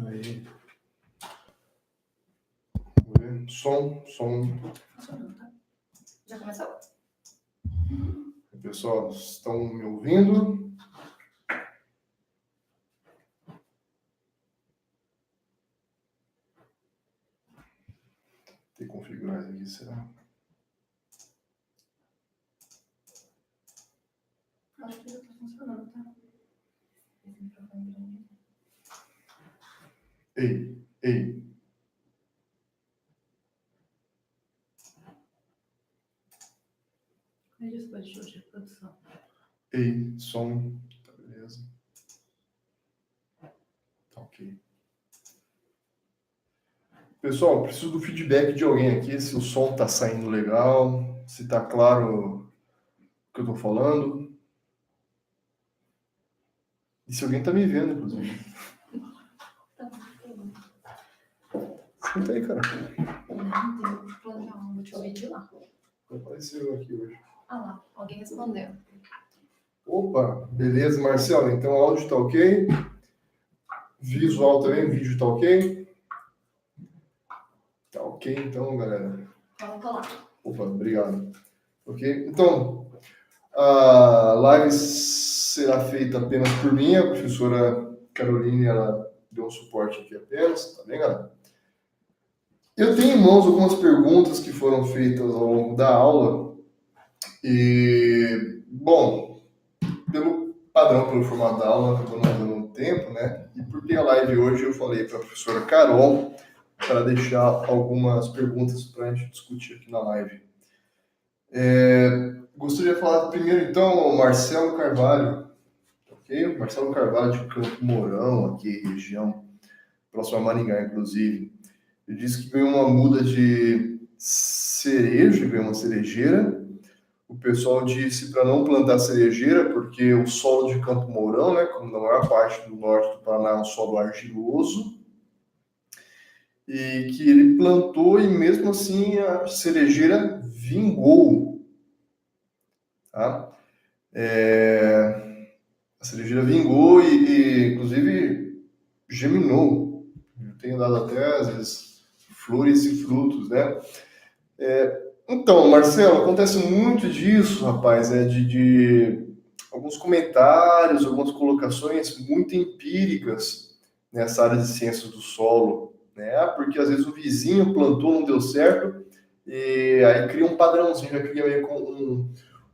Aí. Som. Já começou? Pessoal, estão me ouvindo? Tem que configurar isso aqui, será? Acho que já está funcionando, tá? Esse microfone grande. Ei. Me despachou de produção. Ei, som. Tá, beleza. Tá ok. Pessoal, preciso do feedback de alguém aqui, se o som tá saindo legal, se tá claro o que eu tô falando. E se alguém tá me vendo, inclusive. Senta aí, cara. Vou te ouvir de lá. Apareceu aqui hoje. Ah lá, alguém respondeu. Opa, beleza, Marcelo. Então o áudio tá ok? Visual também, vídeo tá ok? Tá ok, então, galera. Coloca lá. Opa, obrigado. Ok? Então, a live será feita apenas por mim. A professora Caroline, ela deu um suporte aqui apenas, tá bem, galera? Eu tenho em mãos algumas perguntas que foram feitas ao longo da aula. E, bom, pelo padrão, pelo formato da aula, acabou não dando tempo, né? E por ter a live hoje, eu falei para a professora Carol para deixar algumas perguntas para a gente discutir aqui na live. Gostaria de falar primeiro, então, o Marcelo Carvalho, ok? O Marcelo Carvalho de Campo Mourão, aqui, região, próximo a Maringá, inclusive. Ele disse que ganhou uma muda de cereja, ganhou uma cerejeira. O pessoal disse para não plantar cerejeira, porque o solo de Campo Mourão, né, como na maior parte do norte do Paraná, é um solo argiloso, e que ele plantou e mesmo assim a cerejeira vingou. Tá? A cerejeira vingou e inclusive geminou. Eu tenho dado até, às vezes, flores e frutos, né? Então, Marcelo, acontece muito disso, rapaz, de alguns comentários, algumas colocações muito empíricas nessa área de ciências do solo, né? Porque às vezes o vizinho plantou, não deu certo, e aí cria um padrãozinho, já cria meio com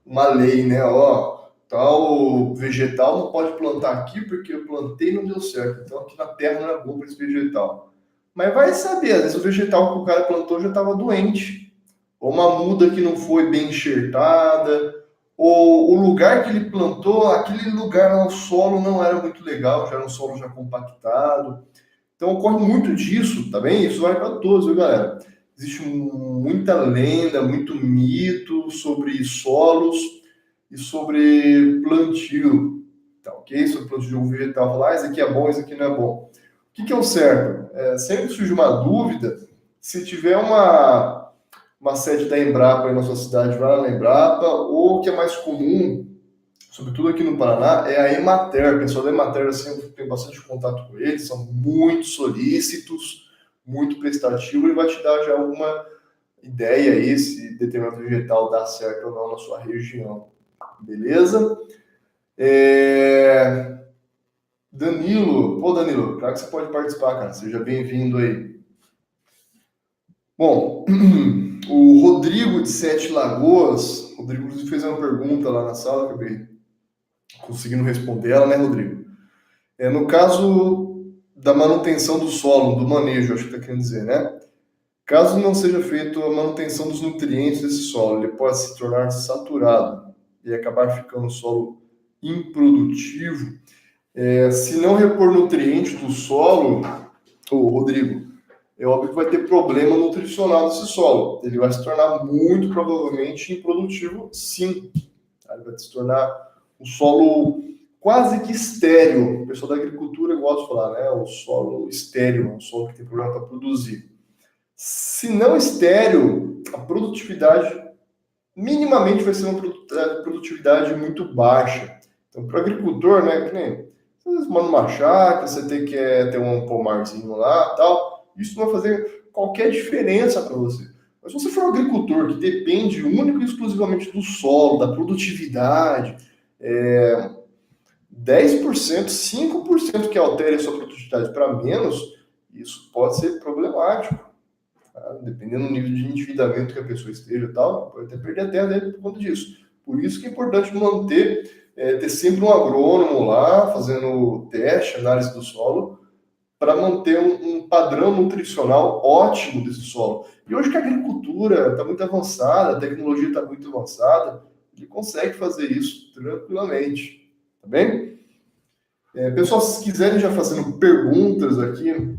uma lei, né? Ó, tal vegetal não pode plantar aqui porque eu plantei e não deu certo, então aqui na terra não é bom para esse vegetal. Mas vai saber, às vezes o vegetal que o cara plantou já estava doente, ou uma muda que não foi bem enxertada, ou o lugar que ele plantou, aquele lugar, o solo não era muito legal, já era um solo já compactado. Então ocorre muito disso, tá bem? Isso vale para todos, viu, galera? Existe muita lenda, muito mito sobre solos e sobre plantio, tá ok? Sobre plantio de um vegetal, falar, isso aqui é bom, isso aqui não é bom. O que é o certo? Sempre surge uma dúvida, se tiver uma sede da Embrapa aí na sua cidade, vai lá na Embrapa, ou o que é mais comum, sobretudo aqui no Paraná, é a Emater. O pessoal da Emater, assim, eu tenho bastante contato com eles, são muito solícitos, muito prestativos, e vai te dar já alguma ideia aí se determinado vegetal dá certo ou não na sua região. Beleza? Danilo, claro que você pode participar, cara, seja bem-vindo aí. Bom, o Rodrigo de Sete Lagoas, o Rodrigo fez uma pergunta lá na sala, acabei conseguindo responder ela, né, Rodrigo? No caso da manutenção do solo, do manejo, acho que está querendo dizer, né? Caso não seja feita a manutenção dos nutrientes desse solo, ele pode se tornar saturado e acabar ficando um solo improdutivo. Se não repor nutrientes do solo, Rodrigo, é óbvio que vai ter problema nutricional desse solo. Ele vai se tornar muito provavelmente improdutivo, sim. Ele vai se tornar um solo quase que estéril. O pessoal da agricultura gosta de falar, né? O solo estéril, um solo que tem problema para produzir. Se não estéril, a produtividade minimamente vai ser uma produtividade muito baixa. Então, para o agricultor, né, que nem Às vezes mora numa chácara, você tem que ter um pomarzinho lá, tal. Isso não vai fazer qualquer diferença para você. Mas se você for um agricultor que depende único e exclusivamente do solo, da produtividade, 10%, 5% que altere a sua produtividade para menos, isso pode ser problemático. Tá? Dependendo do nível de endividamento que a pessoa esteja e tal, pode até perder a terra dele por conta disso. Por isso que é importante ter sempre um agrônomo lá, fazendo teste, análise do solo, para manter um padrão nutricional ótimo desse solo. E hoje que a agricultura está muito avançada, a tecnologia está muito avançada, ele consegue fazer isso tranquilamente. Tá bem? Pessoal, se quiserem já fazendo perguntas aqui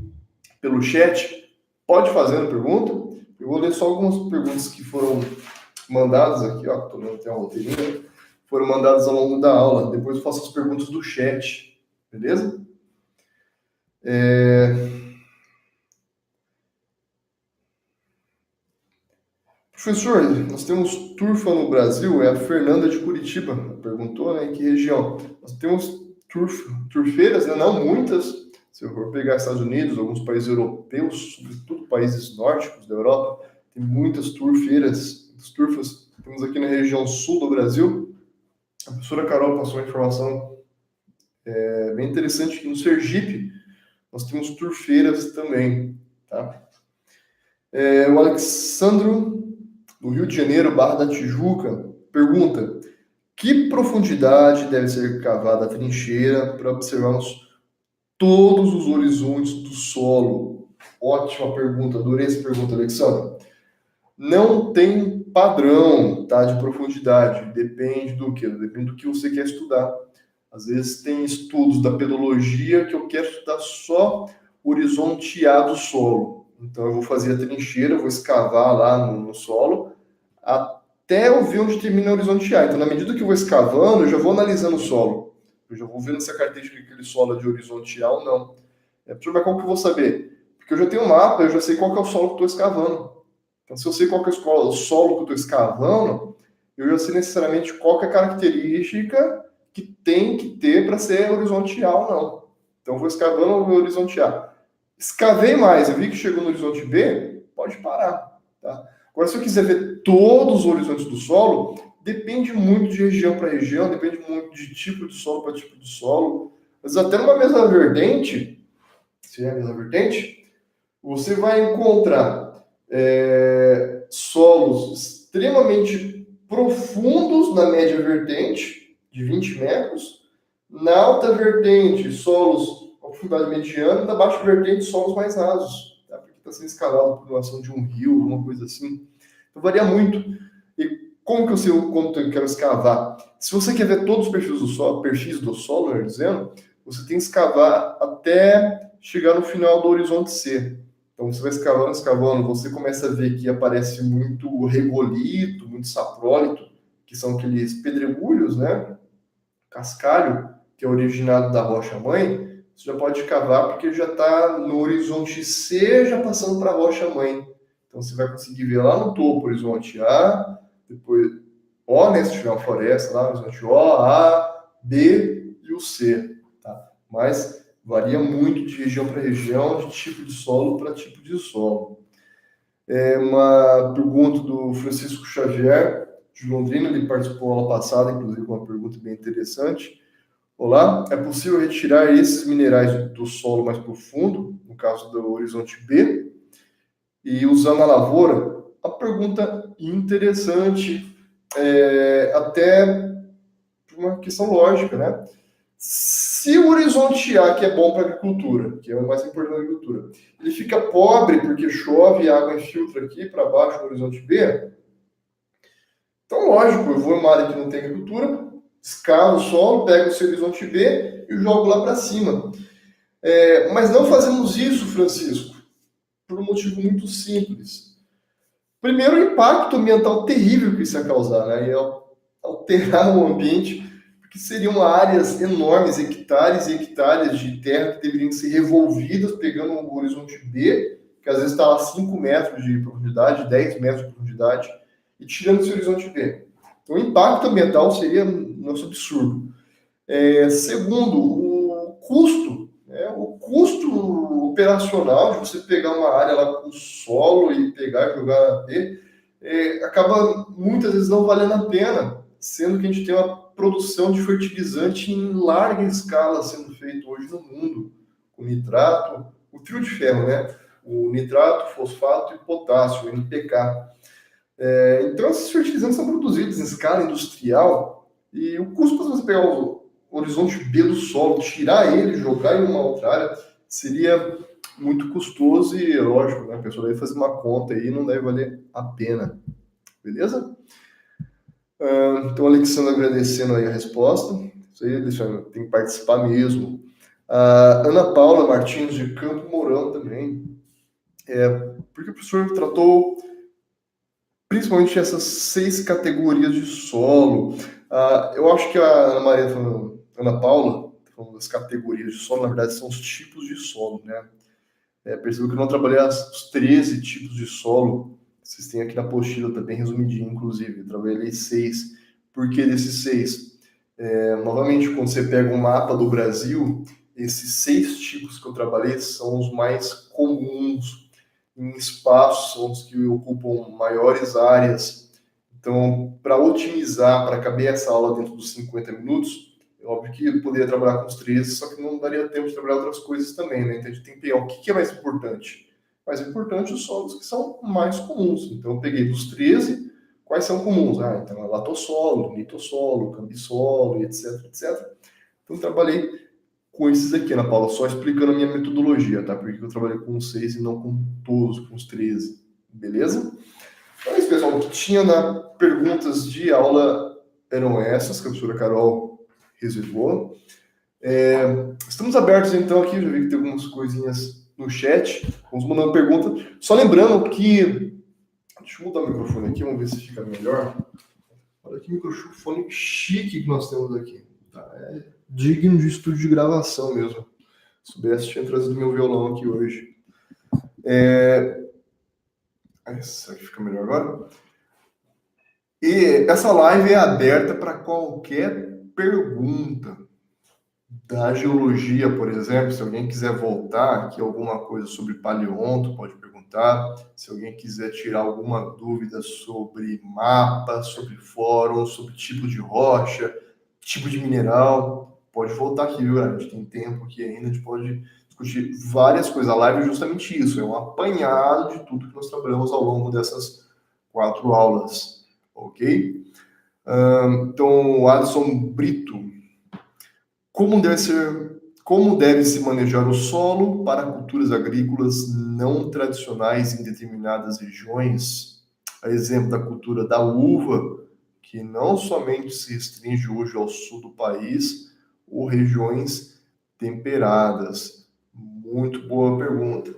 pelo chat, pode fazer a pergunta. Eu vou ler só algumas perguntas que foram mandadas aqui, ó, tô lendo até uma roteirinha, foram mandadas ao longo da aula. Depois eu faço as perguntas do chat, beleza? Professor, nós temos turfa no Brasil, é a Fernanda de Curitiba, perguntou, né, em que região? Nós temos turfeiras, né, não muitas, se eu for pegar Estados Unidos, alguns países europeus, sobretudo países nórdicos da Europa, tem muitas turfeiras, muitas turfas. Temos aqui na região sul do Brasil, a professora Carol passou uma informação bem interessante, que no Sergipe nós temos turfeiras também, tá? O Alexandro, do Rio de Janeiro, Barra da Tijuca, pergunta: que profundidade deve ser cavada a trincheira para observarmos todos os horizontes do solo? Ótima pergunta, adorei essa pergunta, Alexandre. Não tem padrão, tá, de profundidade, depende do quê? Depende do que você quer estudar. Às vezes tem estudos da pedologia que eu quero estudar só o horizonte A do solo. Então eu vou fazer a trincheira, vou escavar lá no solo, até eu ver onde termina o horizonte A. Então, na medida que eu vou escavando, eu já vou analisando o solo. Eu já vou vendo se a característica daquele solo é de horizonte A ou não. Professor, mas como que eu vou saber? Porque eu já tenho um mapa, eu já sei qual que é o solo que eu estou escavando. Então, se eu sei qual que é o solo que eu estou escavando, eu já sei necessariamente qual que é a característica que tem que ter para ser horizonte A ou não. Então, eu vou escavando o horizonte A. Escavei mais, eu vi que chegou no horizonte B, pode parar. Tá? Agora, se eu quiser ver todos os horizontes do solo, depende muito de região para região, depende muito de tipo de solo para tipo de solo. Mas até numa mesma vertente, se é a mesma vertente, você vai encontrar solos extremamente profundos na média vertente, de 20 metros, na alta vertente, solos com profundidade mediana, e na baixa vertente, solos mais rasos, tá? Porque está sendo escalado por ação de um rio, alguma coisa assim. Então varia muito. E como que eu sei quanto eu quero escavar? Se você quer ver todos os perfis do solo, melhor dizendo, você tem que escavar até chegar no final do horizonte C. Então você vai escavando, escavando, você começa a ver que aparece muito regolito, muito saprólito, que são aqueles pedregulhos, né? Cascalho, que é originado da rocha-mãe, você já pode cavar porque já está no horizonte C, já passando para a rocha-mãe. Então você vai conseguir ver lá no topo o horizonte A, depois O, né, se tiver uma floresta lá, horizonte O, A, B e o C. Tá? Mas varia muito de região para região, de tipo de solo para tipo de solo. Uma pergunta do Francisco Xavier, de Londrina, ele participou ano passado, inclusive, com uma pergunta bem interessante. Olá, é possível retirar esses minerais do solo mais profundo, no caso do horizonte B, e usando a lavoura? Uma pergunta interessante, até por uma questão lógica, né? Se o horizonte A, que é bom para a agricultura, que é o mais importante da agricultura, ele fica pobre porque chove e a água infiltra aqui para baixo no horizonte B, então, lógico, eu vou em uma área que não tem agricultura, escavo o solo, pego esse horizonte B e jogo lá para cima. Mas não fazemos isso, Francisco, por um motivo muito simples. Primeiro, o impacto ambiental terrível que isso ia causar, né? Ia alterar o ambiente, porque seriam áreas enormes, hectares e hectares de terra que deveriam ser revolvidas, pegando o horizonte B, que às vezes está a 5 metros de profundidade, 10 metros de profundidade, e tirando esse horizonte B. Então, o impacto ambiental seria nosso absurdo. Segundo, custo, né? O custo operacional de você pegar uma área lá com solo e pegar e jogar na B, acaba muitas vezes não valendo a pena, sendo que a gente tem uma produção de fertilizante em larga escala sendo feito hoje no mundo, com nitrato, o trio de ferro, né? O nitrato, fosfato e potássio, o NPK. Então, esses fertilizantes são produzidos em escala industrial e o custo para você pegar o horizonte B do solo, tirar ele, jogar em uma outra área, seria muito custoso e, lógico, né, a pessoa deve fazer uma conta aí e não deve valer a pena. Beleza? Então, Alexandre agradecendo aí a resposta. Isso aí, Alexandre, tem que participar mesmo. A Ana Paula Martins, de Campo Mourão também. Porque o professor tratou principalmente essas 6 categorias de solo. Eu acho que a Ana Maria tá falando, Ana Paula, tá falando das categorias de solo, na verdade são os tipos de solo, né? Percebo que eu não trabalhei os 13 tipos de solo, vocês têm aqui na apostila, tá bem resumidinho, inclusive, eu trabalhei 6. Por que desses 6? Novamente, quando você pega um mapa do Brasil, esses 6 tipos que eu trabalhei são os mais comuns em espaços, são os que ocupam maiores áreas. Então, para otimizar, para caber essa aula dentro dos 50 minutos, é óbvio que eu poderia trabalhar com os 13, só que não daria tempo de trabalhar outras coisas também, né? Então, a gente tem que pegar o que é mais importante. Mais importante os solos que são mais comuns. Então, eu peguei dos 13, quais são comuns? Então, é latossolo, litossolo, cambissolo, etc, etc. Então, trabalhei com esses aqui, Ana Paula, só explicando a minha metodologia, tá? Porque eu trabalhei com os 6 e não com todos, com os 13. Beleza? Então é isso, pessoal. O que tinha na perguntas de aula eram essas, que a professora Carol reservou. Estamos abertos, então, aqui. Já vi que tem algumas coisinhas no chat. Vamos mandando pergunta. Só lembrando que... Deixa eu mudar o microfone aqui, vamos ver se fica melhor. Olha que microfone chique que nós temos aqui. Tá? Digno de estúdio de gravação mesmo. Se soubesse, tinha trazido meu violão aqui hoje. Será que fica melhor agora? E essa live é aberta para qualquer pergunta da geologia, por exemplo. Se alguém quiser voltar aqui alguma coisa sobre paleonto, pode perguntar. Se alguém quiser tirar alguma dúvida sobre mapa, sobre fórum, sobre tipo de rocha, tipo de mineral, pode voltar aqui, viu, galera? A gente tem tempo aqui ainda, a gente pode discutir várias coisas. A live é justamente isso, é um apanhado de tudo que nós trabalhamos ao longo dessas 4 aulas, ok? Então, o Alisson Brito, como deve se manejar o solo para culturas agrícolas não tradicionais em determinadas regiões? A exemplo da cultura da uva, que não somente se restringe hoje ao sul do país, ou regiões temperadas. Muito boa pergunta.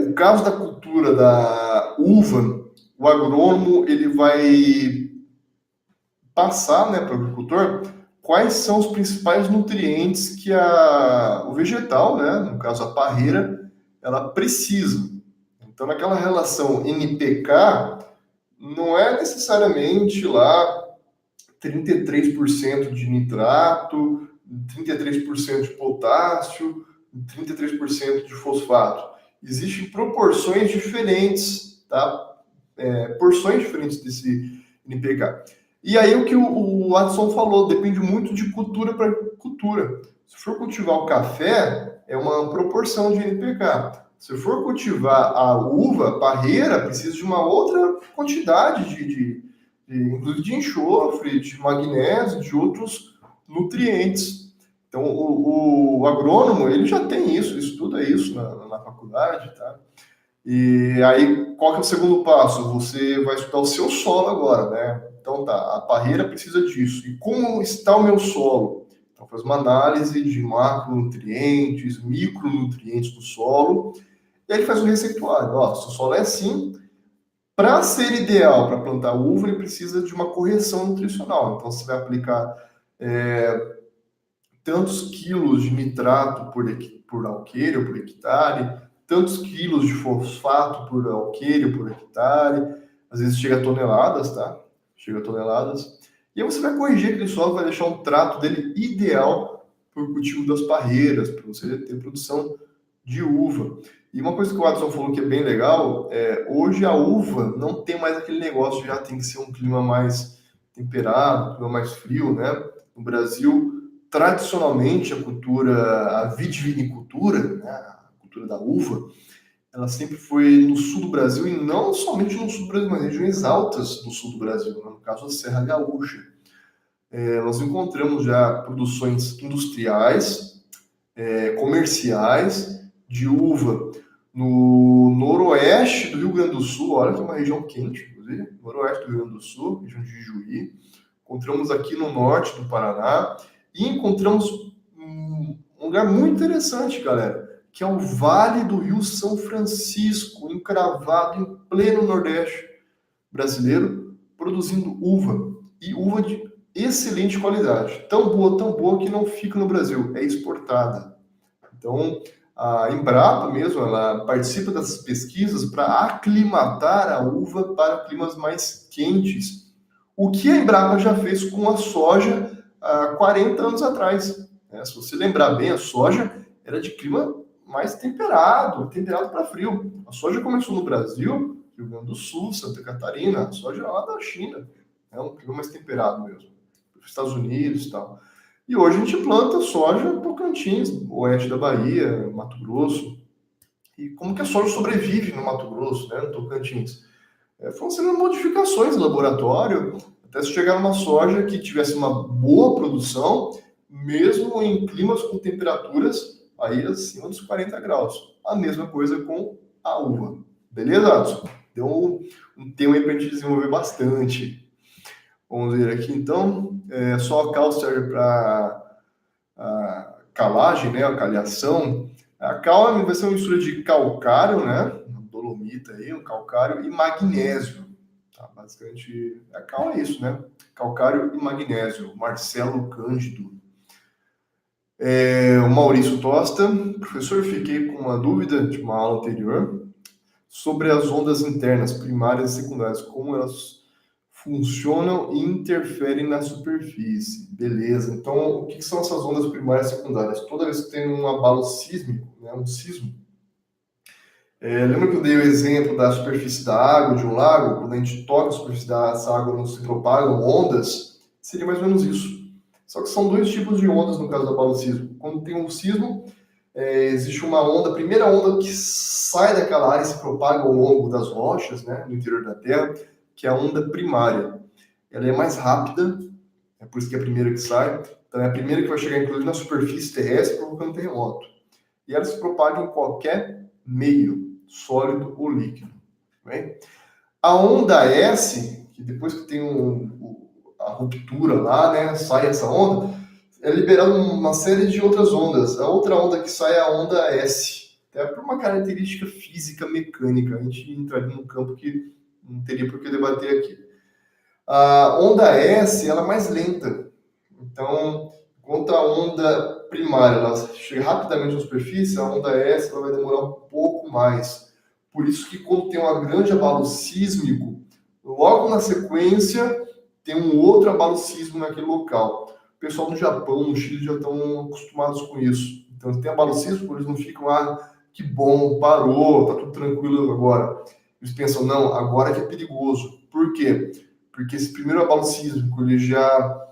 O caso da cultura da uva, o agrônomo ele vai passar, né, para o agricultor quais são os principais nutrientes que o vegetal, né, no caso a parreira, ela precisa. Então, naquela relação NPK, não é necessariamente lá 33% de nitrato, 33% de potássio, 33% de fosfato. Existem proporções diferentes, tá? Porções diferentes desse NPK. E aí o que o Adson falou, depende muito de cultura para cultura. Se for cultivar o café, é uma proporção de NPK. Se for cultivar a uva, a parreira, precisa de uma outra quantidade inclusive de enxofre, de magnésio, de outros nutrientes. Então, o agrônomo, ele já tem isso, estuda isso na faculdade, tá? E aí, qual que é o segundo passo? Você vai estudar o seu solo agora, né? Então, tá, a parreira precisa disso. E como está o meu solo? Então, faz uma análise de macronutrientes, micronutrientes do solo, e aí faz um receituário. Ó, se o solo é assim, para ser ideal para plantar uva, ele precisa de uma correção nutricional. Então, você vai aplicar tantos quilos de nitrato por alqueire ou por hectare, tantos quilos de fosfato por alqueire ou por hectare, às vezes chega a toneladas, tá? Chega a toneladas. E aí você vai corrigir aquele solo, vai deixar um trato dele ideal por cultivo das parreiras, para você ter produção de uva. E uma coisa que o Adson falou que é bem legal, hoje a uva não tem mais aquele negócio de já tem que ser um clima mais temperado, um clima mais frio, né? No Brasil, tradicionalmente, a vitivinicultura, né, a cultura da uva, ela sempre foi no sul do Brasil, e não somente no sul do Brasil, mas em regiões altas do sul do Brasil, né? No caso da Serra Gaúcha. Nós encontramos já produções industriais, comerciais, de uva no noroeste do Rio Grande do Sul, olha que é uma região quente, inclusive, noroeste do Rio Grande do Sul, região de Juí. Encontramos aqui no norte do Paraná e encontramos um lugar muito interessante, galera, que é o Vale do Rio São Francisco, encravado em pleno Nordeste brasileiro, produzindo uva, e uva de excelente qualidade, tão boa que não fica no Brasil, é exportada. Então, a Embrapa mesmo, ela participa dessas pesquisas para aclimatar a uva para climas mais quentes, o que a Embrapa já fez com a soja há 40 anos atrás. Se você lembrar bem, a soja era de clima mais temperado para frio. A soja começou no Brasil, Rio Grande do Sul, Santa Catarina, a soja lá da China. É um clima mais temperado mesmo. Estados Unidos e tal. E hoje a gente planta soja no Tocantins, oeste da Bahia, Mato Grosso. E como que a soja sobrevive no Mato Grosso, né, no Tocantins? Foram sendo modificações no laboratório, até se chegar numa soja que tivesse uma boa produção, mesmo em climas com temperaturas aí acima dos 40 graus. A mesma coisa com a uva. Beleza, Adson? Deu um tema aí para a gente desenvolver bastante. Vamos ver aqui, então. Só a cal serve para calagem, né? A caliação. A cal vai ser uma mistura de calcário, né? Dolomita aí, um calcário e magnésio. Tá? Basicamente, a cal é isso, né? Calcário e magnésio. Marcelo Cândido. O Maurício Tosta. Professor, fiquei com uma dúvida de uma aula anterior sobre as ondas internas, primárias e secundárias, como elas funcionam e interferem na superfície. Beleza. Então, o que são essas ondas primárias e secundárias? Toda vez que tem um abalo sísmico, né, um sismo, lembra que eu dei o exemplo da superfície da água de um lago? Quando a gente toca a superfície dessa água, não se propagam ondas? Seria mais ou menos isso. Só que são dois tipos de ondas no caso do abalo sísmico. Quando tem um sismo, existe uma onda, a primeira onda que sai daquela área e se propaga ao longo das rochas, né, no interior da Terra, que é a onda primária. Ela é mais rápida, é por isso que é a primeira que sai. Então é a primeira que vai chegar, inclusive, na superfície terrestre, provocando terremoto. E ela se propaga em qualquer meio, sólido ou líquido. Bem? A onda S, que depois que tem a ruptura lá, né, sai essa onda, é liberada uma série de outras ondas. A outra onda que sai é a onda S. É por uma característica física mecânica. A gente entraria num campo que não teria por que debater aqui. A onda S, ela é mais lenta. Então, enquanto a onda primária ela chega rapidamente na superfície, a onda S ela vai demorar um pouco mais. Por isso que quando tem um grande abalo sísmico, logo na sequência tem um outro abalo sísmico naquele local. O pessoal no Japão, no Chile já estão acostumados com isso. Então, se tem abalo sísmico, eles não ficam que bom, parou, tá tudo tranquilo agora. Eles pensam, não, agora que é perigoso. Por quê? Porque esse primeiro abalo sísmico, ele já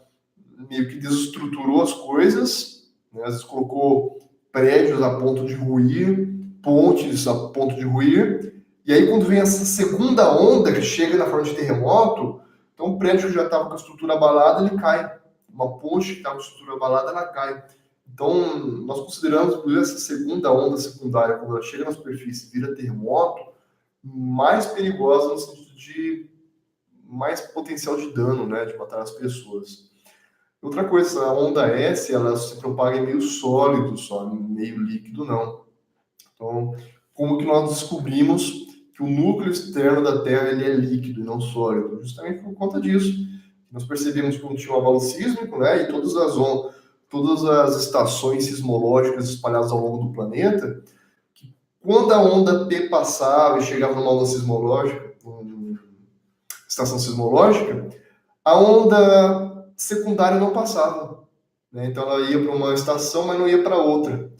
meio que desestruturou as coisas, né? Às vezes colocou prédios a ponto de ruir, pontes a ponto de ruir, e aí quando vem essa segunda onda que chega na forma de terremoto, então o prédio que já estava com a estrutura abalada, ele cai. Uma ponte que estava com a estrutura abalada, ela cai. Então, nós consideramos, inclusive, essa segunda onda secundária, quando ela chega na superfície e vira terremoto, mais perigosa no sentido de mais potencial de dano, né, de matar as pessoas. Outra coisa, a onda S, ela se propaga em meio sólido só, em meio líquido não. Então, como que nós descobrimos que o núcleo externo da Terra ele é líquido e não sólido? Justamente por conta disso. Nós percebemos que tinha um abalo sísmico, né, e todas as estações sismológicas espalhadas ao longo do planeta, que quando a onda P passava e chegava numa onda sismológica, estação sismológica, a onda secundária não passava. né? Então ela ia para uma estação, mas não ia para outra.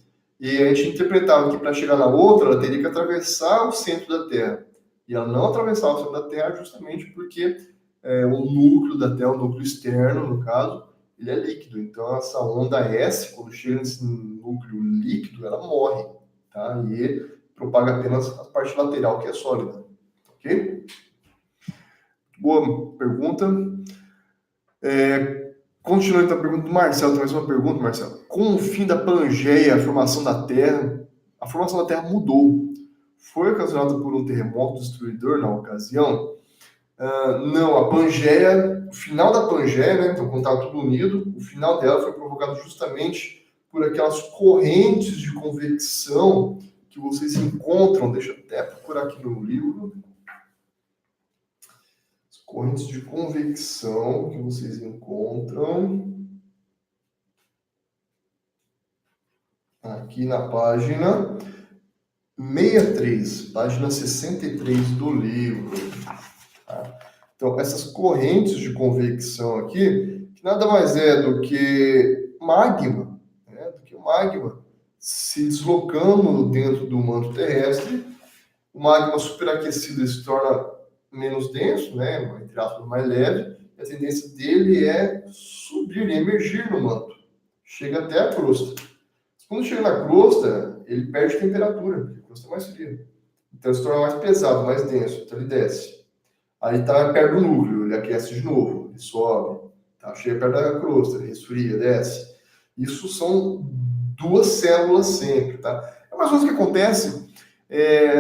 E a gente interpretava que para chegar na outra, ela teria que atravessar o centro da Terra. E ela não atravessava o centro da Terra justamente porque o núcleo da Terra, o núcleo externo, no caso, ele é líquido. Então essa onda S, quando chega nesse núcleo líquido, ela morre, tá? E propaga apenas a parte lateral, que é sólida. Ok? Boa pergunta. Continuando a pergunta do Marcelo, tem mais uma pergunta, Marcelo. Com o fim da Pangeia, a formação da Terra mudou. Foi ocasionada por um terremoto destruidor na ocasião? Não, a Pangeia, o final da Pangeia, né, então quando estava tudo unido, o final dela foi provocado justamente por aquelas correntes de convecção que vocês encontram, deixa eu até procurar aqui no livro, as correntes de convecção que vocês encontram aqui na página 63, página 63 do livro. Tá? Então, essas correntes de convecção aqui, que nada mais é do que magma, né? Do que o magma se deslocando dentro do manto terrestre. O magma superaquecido se torna menos denso, né? Entre aspas, mais leve. E a tendência dele é subir, emergir no manto. Chega até a crosta. Quando chega na crosta, ele perde temperatura, porque a crosta é mais fria. Então ele se torna mais pesado, mais denso, então ele desce. Aí está perto do núcleo, ele aquece de novo, ele sobe. Tá? Chega perto da crosta, ele resfria, desce. Isso são duas células sempre, tá? É mais ou menos o que acontece,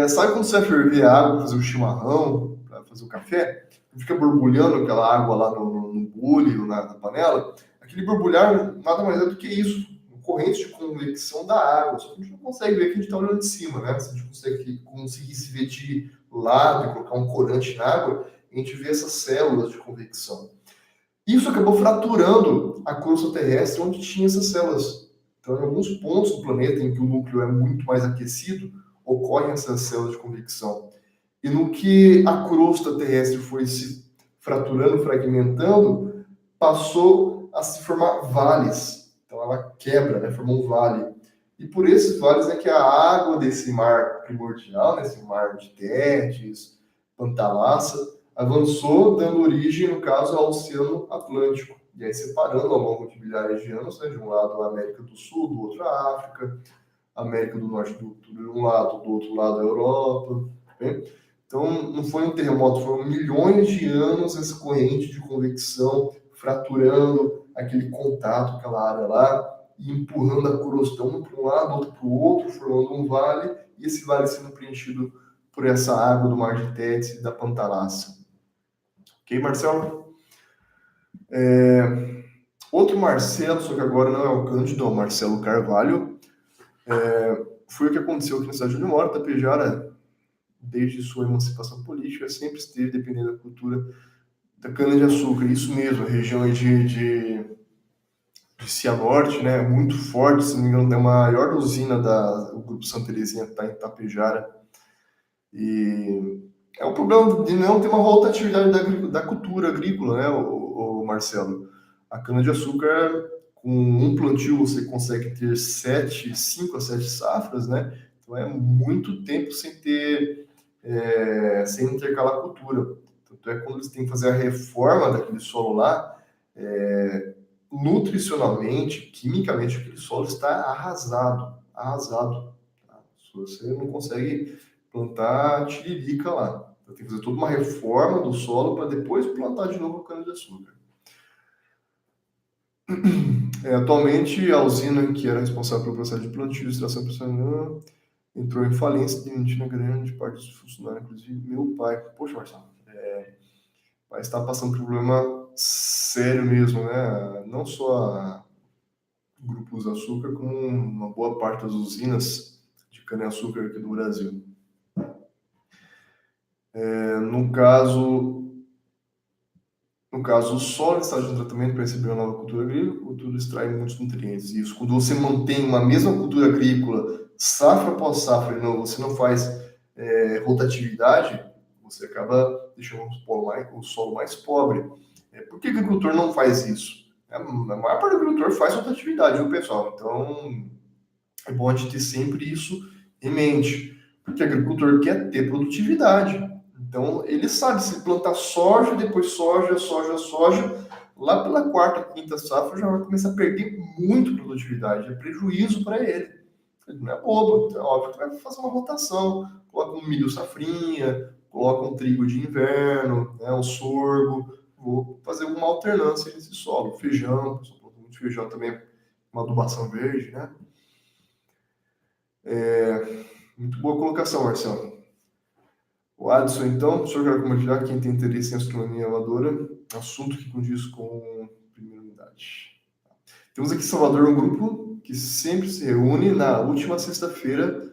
sabe quando você vai ferver a água para fazer o chimarrão, para fazer o café? Fica borbulhando aquela água lá no bule ou na panela? Aquele borbulhar nada mais é do que isso, corrente de convecção da água. Só que a gente não consegue ver que a gente está olhando de cima, né? Se a gente conseguisse ver de lado e colocar um corante na água, a gente vê essas células de convecção. Isso acabou fraturando a crosta terrestre onde tinha essas células. Então, em alguns pontos do planeta em que o núcleo é muito mais aquecido, ocorrem essas células de convecção. E no que a crosta terrestre foi se fraturando, fragmentando, passou a se formar vales. Então ela quebra, né, formou um vale. E por esses vales é que a água desse mar primordial, nesse mar de Tétis, Pantalassa, avançou, dando origem, no caso, ao Oceano Atlântico. E aí separando ao longo de milhares de anos, né, de um lado a América do Sul, do outro a África, a América do Norte de um lado, do outro lado a Europa. Né? Então não foi um terremoto, foram milhões de anos essa corrente de convecção fraturando aquele contato, aquela área lá, e empurrando a crosta um para um lado, outro para o outro, formando um vale, e esse vale sendo preenchido por essa água do Mar de Tétis e da Pantalassa. Ok, Marcelo? Outro Marcelo, só que agora não é o Cândido, é o Marcelo Carvalho. Foi o que aconteceu aqui na cidade onde eu moro, Tapejara, desde sua emancipação política, sempre esteve dependendo da cultura da cana-de-açúcar. Isso mesmo, a região de Cianorte, né, muito forte, se não me engano, é a maior usina do Grupo Santa Terezinha, está em Tapejara. E é o problema de não ter uma rotatividade da cultura agrícola, né, o Marcelo? A cana-de-açúcar, com um plantio, você consegue ter 5 a 7 safras, né? Então é muito tempo sem intercalar a cultura. Tanto é que quando eles têm que fazer a reforma daquele solo lá, nutricionalmente, quimicamente, aquele solo está arrasado, arrasado. Tá? Você não consegue plantar tiririca lá. Então, tem que fazer toda uma reforma do solo para depois plantar de novo a cana-de-açúcar. Atualmente, a usina que era responsável pelo processo de plantio e extração profissional entrou em falência, demitindo a grande parte dos funcionários, inclusive meu pai. Poxa, Marcelo, vai estar passando por um problema sério mesmo, né? Não só grupos de açúcar, como uma boa parte das usinas de cana-açúcar aqui do Brasil. No caso, o solo está de tratamento para receber uma nova cultura agrícola, tudo extrai muitos nutrientes. Isso, quando você mantém uma mesma cultura agrícola, safra após safra, e você não faz rotatividade, você acaba deixando o solo mais pobre. Por que o agricultor não faz isso? A maior parte do agricultor faz outra atividade, viu, pessoal? Então, é bom a gente ter sempre isso em mente, porque o agricultor quer ter produtividade. Então, ele sabe se plantar soja, depois soja, lá pela quarta, quinta safra já vai começar a perder muito produtividade, é prejuízo para ele. Ele não é bobo, então é óbvio que vai fazer uma rotação, coloca um milho safrinha, coloca um trigo de inverno, né, um sorgo, vou fazer uma alternância nesse solo, feijão, muito feijão também, uma adubação verde, né? Muito boa colocação, Marcelo. O Adson, então, o senhor quer compartilhar quem tem interesse em astronomia amadora, assunto que condiz com primeira unidade. Temos aqui em Salvador um grupo que sempre se reúne na última sexta-feira,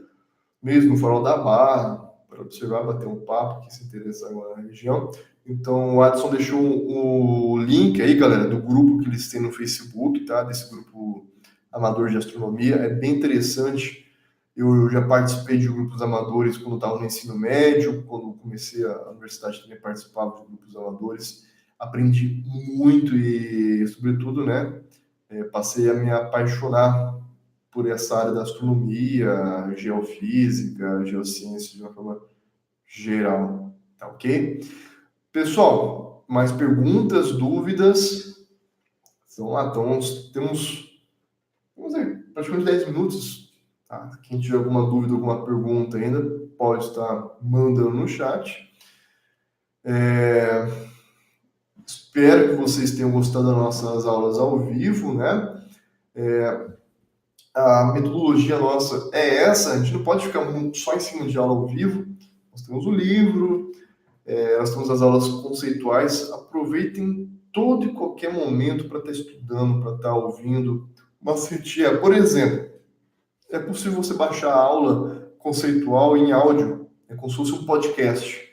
mesmo no Farol da Barra, para observar, bater um papo, que se interessa agora na região. Então, o Adson deixou o link aí, galera, do grupo que eles têm no Facebook, tá? Desse grupo amador de astronomia. É bem interessante. Eu já participei de grupos amadores quando estava no ensino médio, quando comecei a universidade também participava de grupos amadores. Aprendi muito e, sobretudo, né, passei a me apaixonar por essa área da astronomia, geofísica, geociência de uma forma geral, tá ok? Pessoal, mais perguntas, dúvidas? Vamos lá, então temos aí, praticamente 10 minutos. Tá? Quem tiver alguma dúvida, alguma pergunta ainda, pode estar mandando no chat. Espero que vocês tenham gostado das nossas aulas ao vivo, né? A metodologia nossa é essa, a gente não pode ficar muito só em cima de aula ao vivo. Nós temos o livro, nós temos as aulas conceituais. Aproveitem todo e qualquer momento para estar estudando, para estar ouvindo. Macetia, por exemplo, é possível você baixar a aula conceitual em áudio, como se fosse um podcast.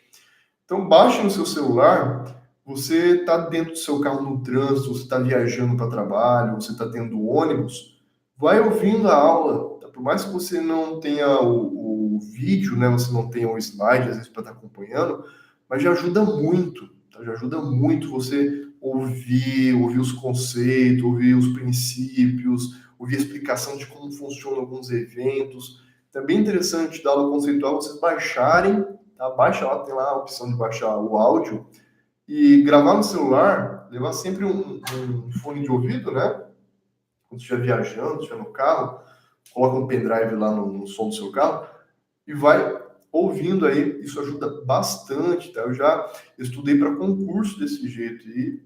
Então, baixe no seu celular, você está dentro do seu carro no trânsito, você está viajando para trabalho, você está tendo ônibus, vai ouvindo a aula. Tá? Por mais que você não tenha o vídeo, né, você não tenha o slide, às vezes, para estar acompanhando, mas já ajuda muito, tá? Já ajuda muito você ouvir os conceitos, ouvir os princípios, ouvir a explicação de como funcionam alguns eventos. Então, é bem interessante da aula conceitual vocês baixarem, tá? Baixa lá, tem lá a opção de baixar o áudio e gravar no celular, levar sempre um fone de ouvido, né? Quando estiver viajando, estiver no carro, coloca um pendrive lá no som do seu carro e vai ouvindo aí, isso ajuda bastante, tá? Eu já estudei para concurso desse jeito e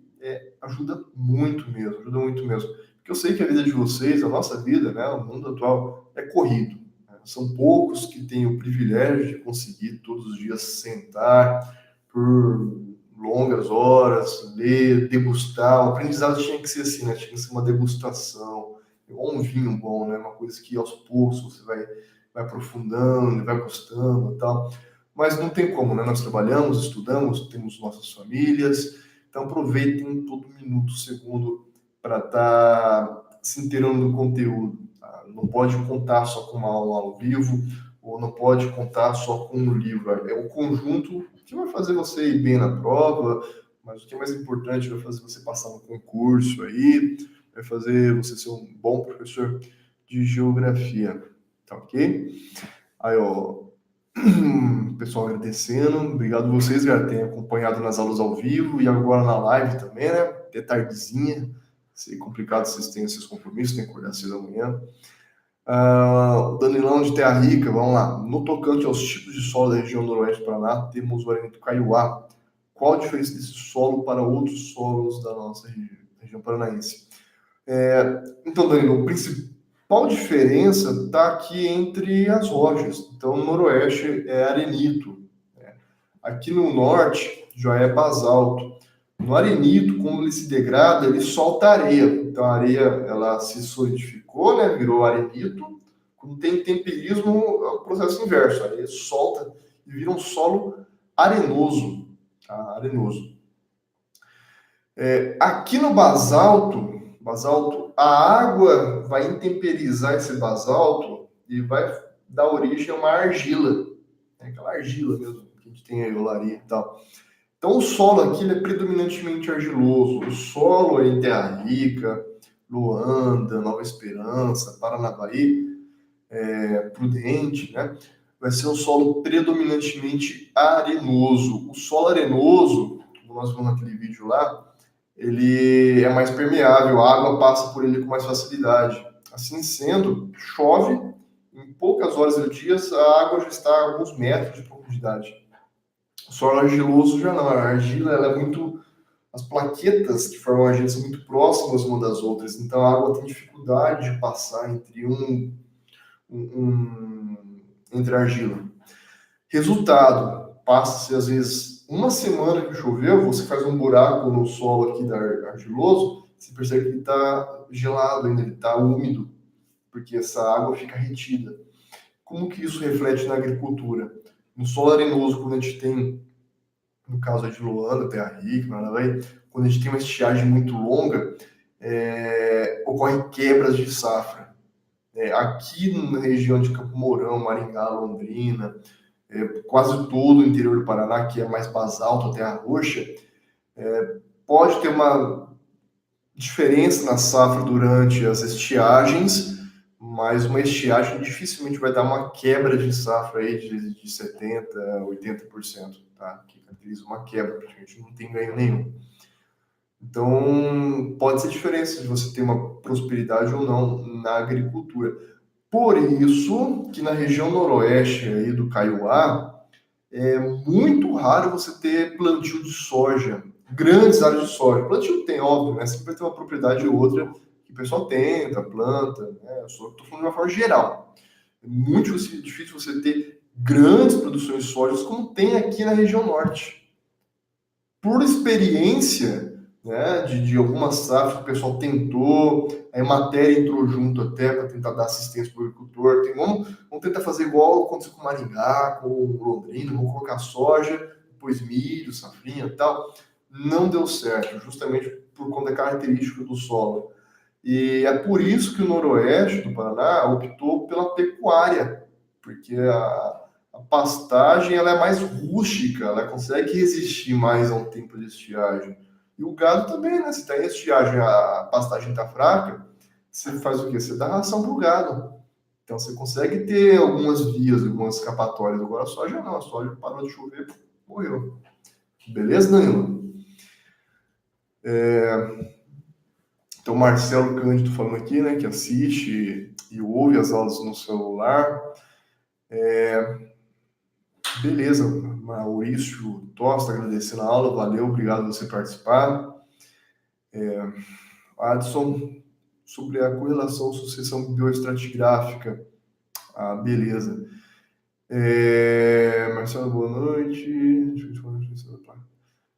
ajuda muito mesmo, ajuda muito mesmo. Porque eu sei que a vida de vocês, a nossa vida, né, o mundo atual é corrido. Né? São poucos que têm o privilégio de conseguir todos os dias sentar por longas horas, ler, degustar. O aprendizado tinha que ser assim, né? Tinha que ser uma degustação, igual um vinho bom, né? Uma coisa que aos poucos você vai aprofundando, vai gostando e tal. Mas não tem como, né? Nós trabalhamos, estudamos, temos nossas famílias, então aproveitem todo minuto, segundo para estar se inteirando do conteúdo. Tá? Não pode contar só com uma aula ao vivo, ou não pode contar só com um livro. É o conjunto que vai fazer você ir bem na prova, mas o que é mais importante vai fazer você passar no concurso aí, vai fazer você ser um bom professor de geografia. Tá ok? Aí, ó, pessoal agradecendo, obrigado vocês, galera, terem acompanhado nas aulas ao vivo e agora na live também, né? Até tardezinha, sei complicado, vocês têm esses compromissos, tem que acordar cedo amanhã. O Danilão de Terra Rica, vamos lá. No tocante aos tipos de solo da região noroeste do Paraná, temos o arenito Kaiowá. Qual a diferença desse solo para outros solos da nossa região paranaense? Então, Danilo, o principal diferença está aqui entre as rochas. Então, no noroeste é arenito. Né? Aqui no norte já é basalto. No arenito, como ele se degrada, ele solta areia. Então, a areia ela se solidificou, né? Virou arenito. Quando tem temperismo, é o processo inverso. A areia solta e vira um solo arenoso. Tá? Arenoso. Aqui no basalto, a água vai intemperizar esse basalto e vai dar origem a uma argila. Aquela argila mesmo, que a gente tem aí, olaria e tal. Então, o solo aqui ele é predominantemente argiloso. O solo é em Terra Rica, Luanda, Nova Esperança, Paranavaí, Prudente, né? Vai ser um solo predominantemente arenoso. O solo arenoso, como nós vimos naquele vídeo lá, ele é mais permeável, a água passa por ele com mais facilidade. Assim sendo, chove, em poucas horas do dia, a água já está a alguns metros de profundidade. O solo argiloso já não, a argila ela é muito. As plaquetas que formam a argila são muito próximas umas das outras, então a água tem dificuldade de passar entre a argila. Resultado, passa-se às vezes uma semana que choveu, você faz um buraco no solo aqui da argiloso, você percebe que ele está gelado ainda, ele está úmido, porque essa água fica retida. Como que isso reflete na agricultura? No solo arenoso, quando a gente tem, no caso de Luanda, Terra Rica, Paranavaí, quando a gente tem uma estiagem muito longa, ocorrem quebras de safra. Aqui na região de Campo Mourão, Maringá, Londrina, quase todo o interior do Paraná, que é mais basalto, terra roxa, pode ter uma diferença na safra durante as estiagens, mas uma estiagem dificilmente vai dar uma quebra de safra aí de 70%, 80%, tá? Que caracteriza uma quebra, porque a gente não tem ganho nenhum. Então, pode ser diferença de você ter uma prosperidade ou não na agricultura. Por isso que na região noroeste aí do Kaiowá, é muito raro você ter plantio de soja, grandes áreas de soja. Plantio tem, óbvio, né? Sempre vai ter uma propriedade ou outra que o pessoal tenta, planta, né? Eu estou falando de uma forma geral. É muito difícil você ter grandes produções de soja, como tem aqui na região norte. Por experiência, né, de algumas safras que o pessoal tentou, a Emater entrou junto até para tentar dar assistência para o agricultor. Vamos tentar fazer igual aconteceu com Maringá, com Londrina, vamos colocar soja, depois milho, safrinha e tal. Não deu certo, justamente por conta da característica do solo. E é por isso que o noroeste do Paraná optou pela pecuária, porque a pastagem ela é mais rústica, ela consegue resistir mais a um tempo de estiagem. E o gado também, né? Se está em estiagem, a pastagem está fraca, você faz o quê? Você dá ração para o gado. Então você consegue ter algumas vias, algumas escapatórias. Agora a soja não, a soja parou de chover, morreu. Beleza, Danilo? Então, Marcelo Cândido falando aqui, né, que assiste e ouve as aulas no celular. Beleza, Maurício Tosta agradecendo a aula, valeu, obrigado por você participar. Adson, sobre a correlação sucessão bioestratigráfica. Beleza. Marcelo, boa noite.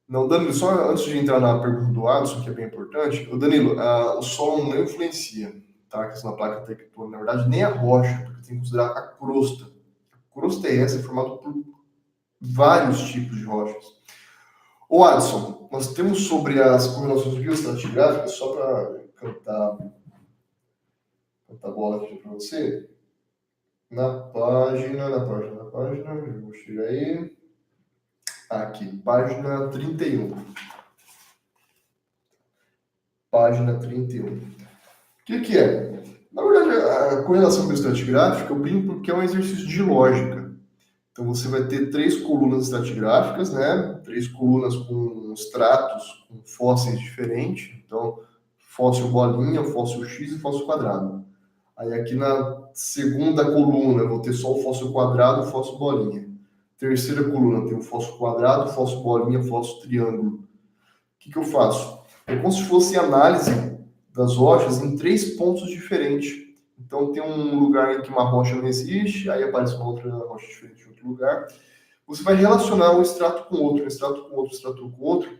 Não, Danilo, só antes de entrar na pergunta do Adson, que é bem importante, Danilo, o solo não influencia, tá? A questão da placa tectônica, na verdade, nem a rocha, porque tem que considerar a crosta. A crosta é essa, é formada por vários tipos de rochas. Ô Adson, nós temos sobre as correlações bioestratigráficas, só para cantar a bola aqui para você, na página, eu vou chegar aí, aqui, página 31. Página 31. O que é? Na verdade, a correlação bioestratigráfica, eu brinco porque é um exercício de lógica. Então, você vai ter 3 colunas estratigráficas, né? 3 colunas com estratos, com fósseis diferentes. Então, fóssil bolinha, fóssil X e fóssil quadrado. Aí, aqui na segunda coluna, eu vou ter só o fóssil quadrado e o fóssil bolinha. Terceira coluna, tem o fóssil quadrado, fóssil bolinha, fóssil triângulo. O que eu faço? É como se fosse análise das rochas em 3 pontos diferentes. Então, tem um lugar em que uma rocha não existe, aí aparece uma outra rocha diferente em outro lugar. Você vai relacionar um extrato com outro, um extrato com outro, um extrato com outro.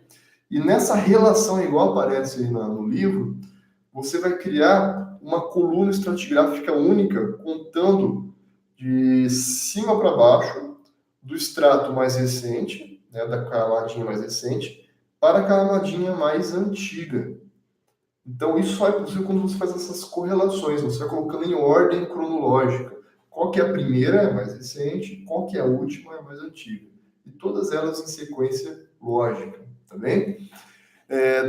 E nessa relação, igual aparece aí no livro, você vai criar uma coluna estratigráfica única, contando de cima para baixo, do extrato mais recente, né, da camadinha mais recente, para a camadinha mais antiga. Então, isso só é possível quando você faz essas correlações, você vai colocando em ordem cronológica. Qual que é a primeira, é mais recente, qual que é a última, é mais antiga. E todas elas em sequência lógica, tá bem?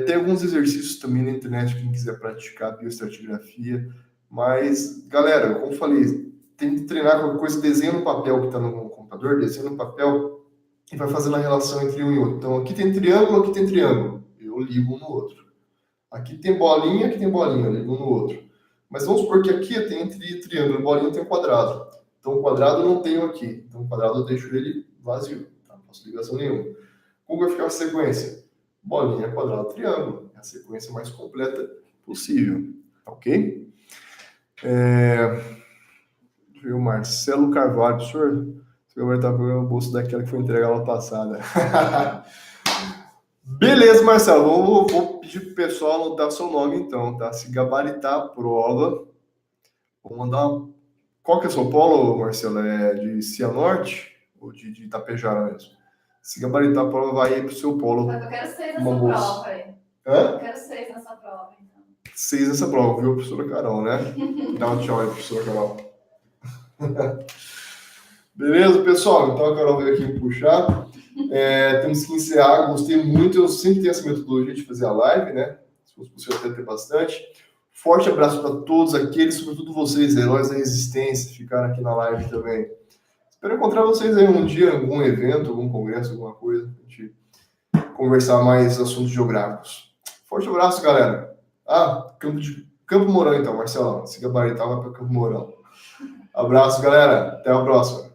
Tem alguns exercícios também na internet, quem quiser praticar bioestratigrafia, mas, galera, como eu falei, tem que treinar qualquer coisa, desenha no papel que está no computador, desenha no papel e vai fazendo a relação entre um e outro. Então, aqui tem triângulo, eu ligo um no outro. Aqui tem bolinha, eu ligo um no outro. Mas vamos supor que aqui tem entre triângulo e bolinha tem um quadrado. Então, o quadrado eu não tenho aqui. Então, o quadrado eu deixo ele vazio, tá? Não faço ligação nenhuma. Como vai ficar a sequência? Bolinha, quadrado, triângulo. É a sequência mais completa possível, ok? O Marcelo Carvalho, professor, você vai estar pegando o bolso daquela que foi entregue aula passada. Beleza, Marcelo, vou pedir pro pessoal anotar seu nome então, tá? Se gabaritar a prova, vou mandar uma... Qual que é o seu polo, Marcelo? É de Cianorte ou de Itapejara mesmo? Se gabaritar a prova, vai aí pro seu polo. Eu quero 6 nessa Uma bolsa. prova aí. Hã? Eu quero 6 nessa prova, então. 6 nessa prova, viu, professora Carol, né? Dá um tchau aí, professora Carol. Beleza, pessoal? Então a Carol veio aqui me puxar. Temos que encerrar. Gostei muito. Eu sempre tenho essa metodologia de fazer a live, né? Se fosse possível, até ter bastante. Forte abraço para todos aqueles, sobretudo vocês, heróis da resistência, ficaram aqui na live também. Espero encontrar vocês aí um dia, em algum evento, algum congresso, alguma coisa, pra gente conversar mais assuntos geográficos. Forte abraço, galera. Campo Mourão, então, Marcelo. Se gabaritar, vai para Campo Mourão. Abraço, galera. Até a próxima.